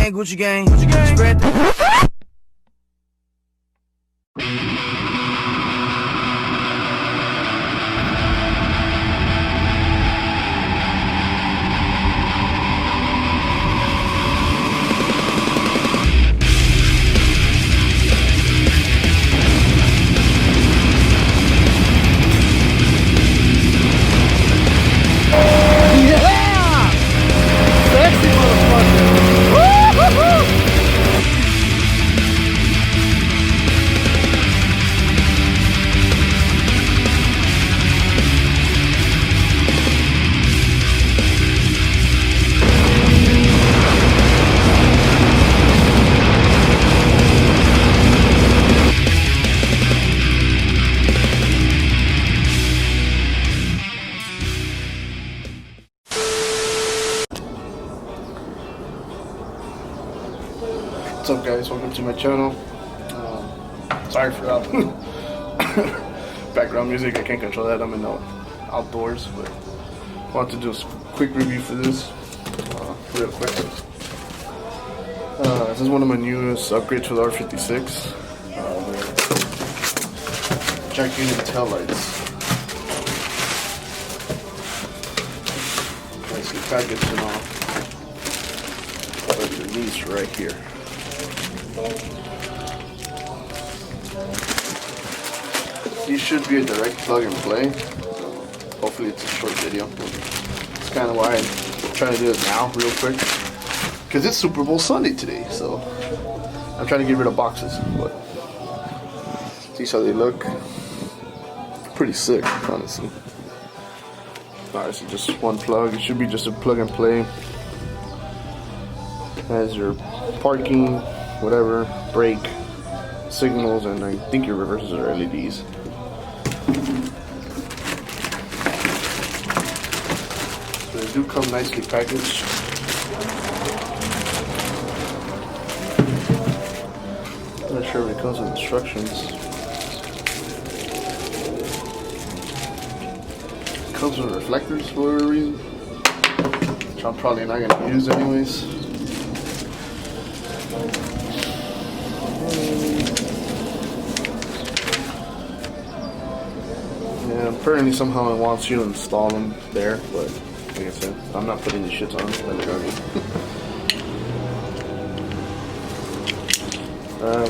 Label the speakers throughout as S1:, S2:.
S1: gang, Gucci gang, Gucci gang. Spread the
S2: What's up, guys? Welcome to my channel. Sorry for that background music. I can't control that. I'm in the outdoors, but I want to do a quick review for this real quick. This is one of my newest upgrades for the R56. Jack unit tail lights. Nicely packaged and all. But these right here. These should be a direct plug and play. Hopefully it's a short video. It's kind of why I'm trying to do it now real quick, because it's Super Bowl Sunday today, so I'm trying to get rid of boxes. But see how they look. Pretty sick, honestly. Alright, so just one plug. It should be just a plug and play. Has your parking, whatever, brake, signals, and I think your reversers are LEDs. So they do come nicely packaged. I'm not sure if it comes with instructions. It comes with reflectors for whatever reason, which I'm probably not going to use anyways. Yeah, apparently somehow it wants you to install them there, but like I said, I'm not putting these shits on.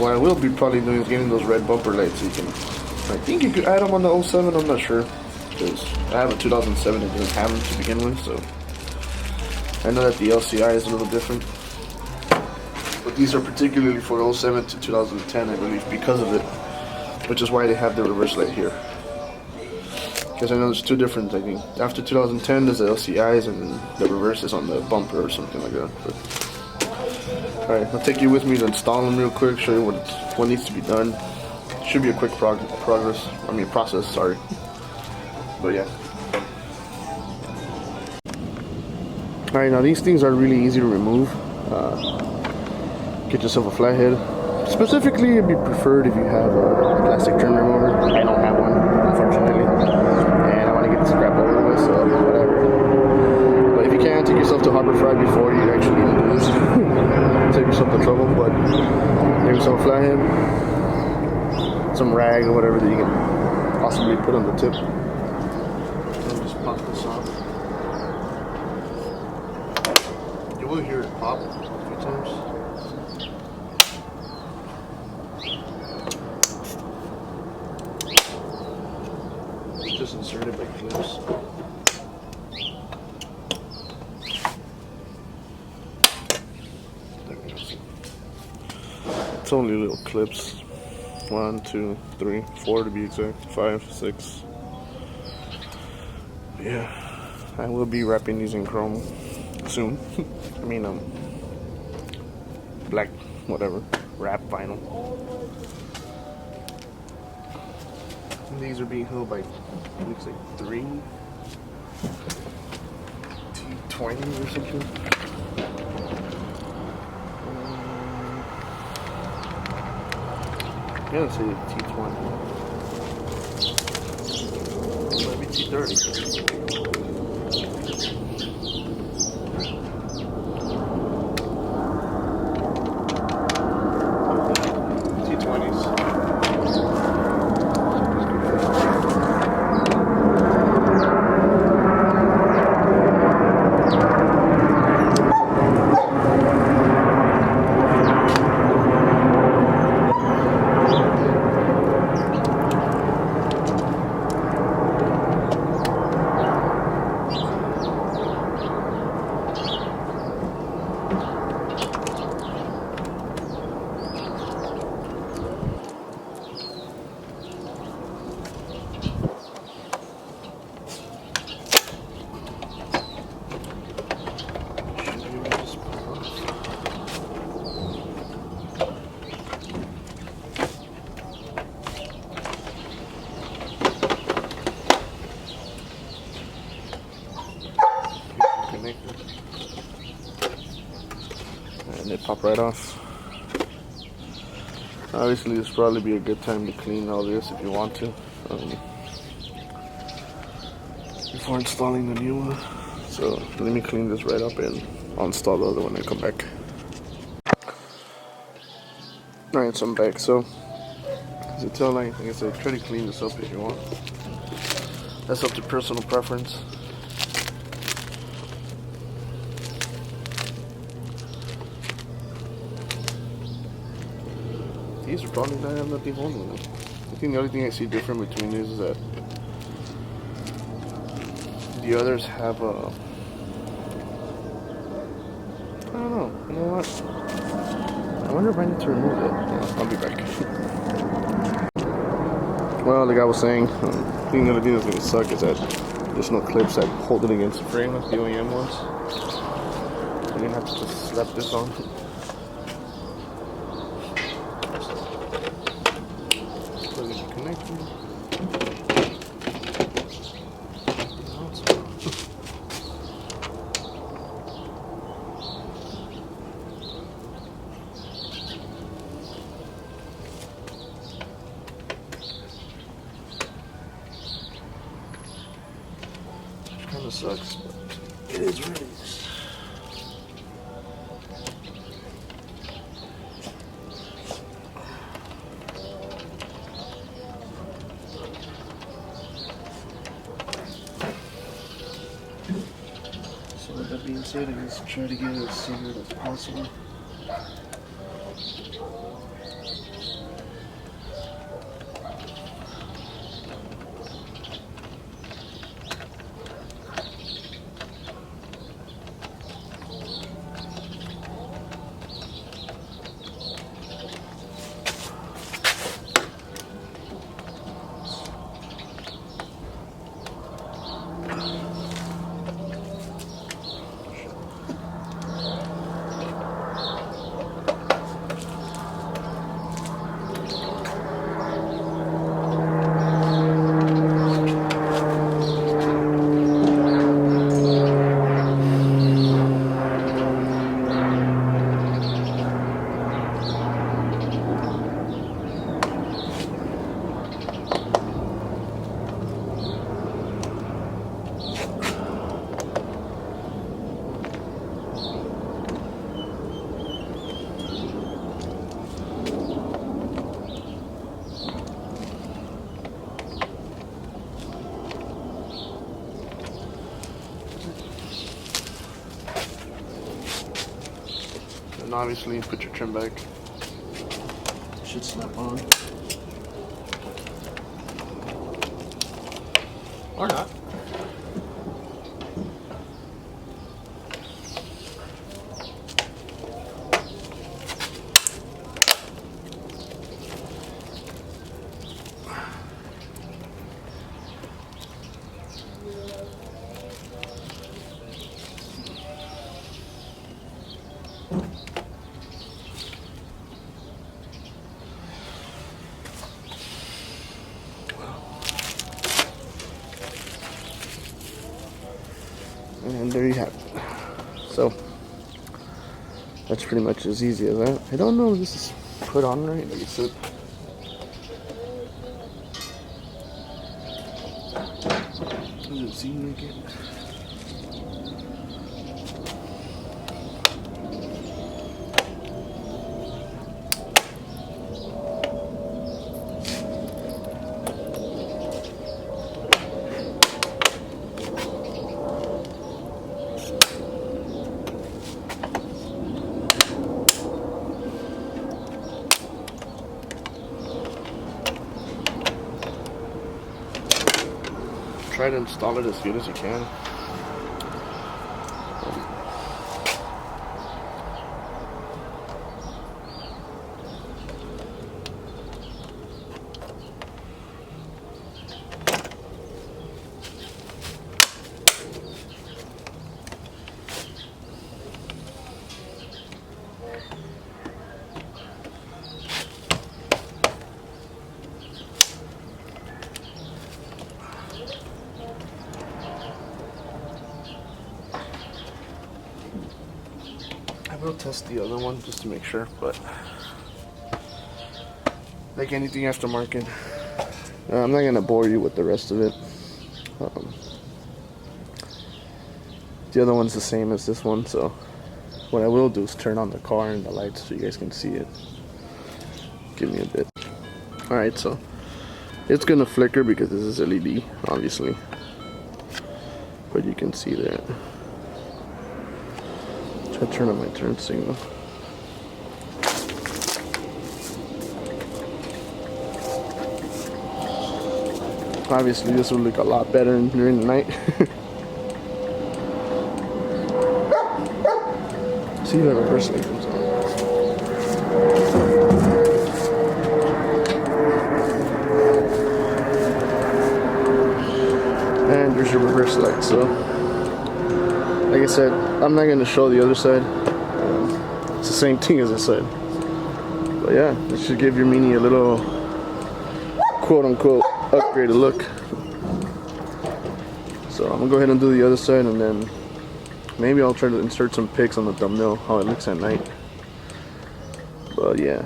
S2: What I will be probably doing is getting those red bumper lights. So you can, I think you could add them on the 07. I'm not sure, because I have a 2007 that doesn't have them to begin with. So I know that the LCI is a little different, but these are particularly for 07 to 2010, I believe, because of it, which is why they have the reverse light here. Because I know there's two different, I think. After 2010, there's the LCIs, and the reverse is on the bumper or something like that. But alright, I'll take you with me to install them real quick, show you what needs to be done. Should be a quick process, sorry. But yeah. Alright, now these things are really easy to remove. Get yourself a flathead. Specifically, it'd be preferred if you have a plastic trim remover. I don't have one, unfortunately, and I want to get this crap over with, so whatever. But if you can, take yourself to Harbor Fry before you actually even do this. Save yourself the trouble, but get yourself a flathead, some rag or whatever that you can possibly put on the tip. And just pop this off. You will hear it pop a few times. Just inserted by clips. It's only little clips. 1, 2, 3, 4 to be exact. 5, 6. Yeah, I will be wrapping these in chrome soon. I mean, black, whatever, wrap vinyl. These are being held by, looks like 3 T20s or something. Yeah, let's say T20. Might be T30. and it popped right off. Obviously, this probably be a good time to clean all this if you want to, before installing the new one. So let me clean this right up and I'll install the other one and come back. Alright, so I'm back. So as a tail light, like I said, try to clean this up if you want. That's up to personal preference. These are probably not have nothing holding them. I think the only thing I see different between these is that the others have a, I don't know, you know what? I wonder if I need to remove it. Yeah, I'll be back. Well, like I was saying, I think the only thing that's going to suck is that there's no clips that hold it against the frame like the OEM ones. I'm going to have to just slap this on. Plug in the connector. Kind of sucks, but it is what it is. So with that being said, I just try to get it as centered as possible. And obviously put your trim back. Should snap on. Or not. And there you have it. So that's pretty much as easy as that. I don't know if this is put on right, like I said. Does it seem like it? Try to install it as good as you can. test the other one just to make sure, but like anything aftermarket, I'm not gonna bore you with the rest of it. The other one's the same as this one, so what I will do is turn on the car and the lights so you guys can see it. Give me a bit. Alright, so it's gonna flicker because this is LED, obviously, but you can see that. Try to turn on my turn signal. Obviously this would look a lot better during the night. See if the reverse light comes on. And there's your reverse light. So like I said, I'm not going to show the other side. It's the same thing as I said. But yeah, this should give your Mini a little quote-unquote upgraded look. So I'm going to go ahead and do the other side, and then maybe I'll try to insert some pics on the thumbnail, how it looks at night. But yeah,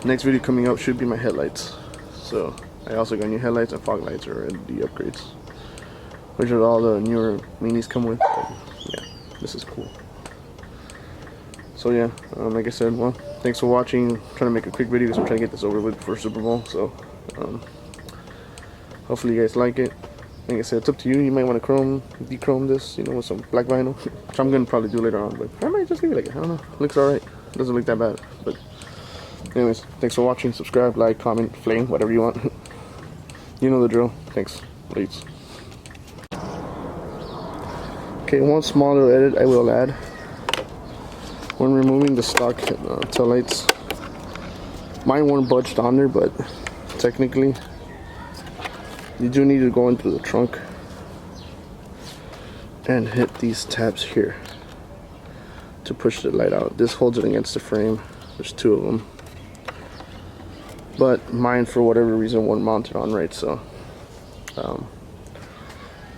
S2: next video coming up should be my headlights. So I also got new headlights and fog lights or LED upgrades, which are all the newer Minis come with. But yeah, this is cool. So yeah, like I said, well, thanks for watching. I'm trying to make a quick video because I'm trying to get this over with for Super Bowl. So hopefully you guys like it. Like I said, it's up to you. You might want to de-chrome this, you know, with some black vinyl, which I'm gonna probably do later on. But I might just leave it like it. I don't know. Looks alright. Doesn't look that bad. But anyways, thanks for watching. Subscribe, like, comment, flame, whatever you want. You know the drill. Thanks. Please. Okay, one small little edit I will add. When removing the stock taillights, mine weren't budged on there, but technically you do need to go into the trunk and hit these tabs here to push the light out. This holds it against the frame. There's two of them, but mine for whatever reason weren't mounted on right, so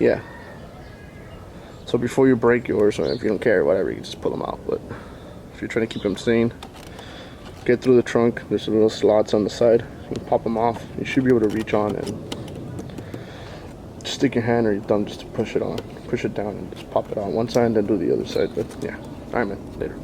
S2: yeah. So before you break yours, or if you don't care, whatever, you can just pull them out. But if you're trying to keep them sane, get through the trunk. There's little slots on the side. You can pop them off. You should be able to reach on and just stick your hand or your thumb just to push it on, push it down, and just pop it on one side and then do the other side. But yeah, alright man, later.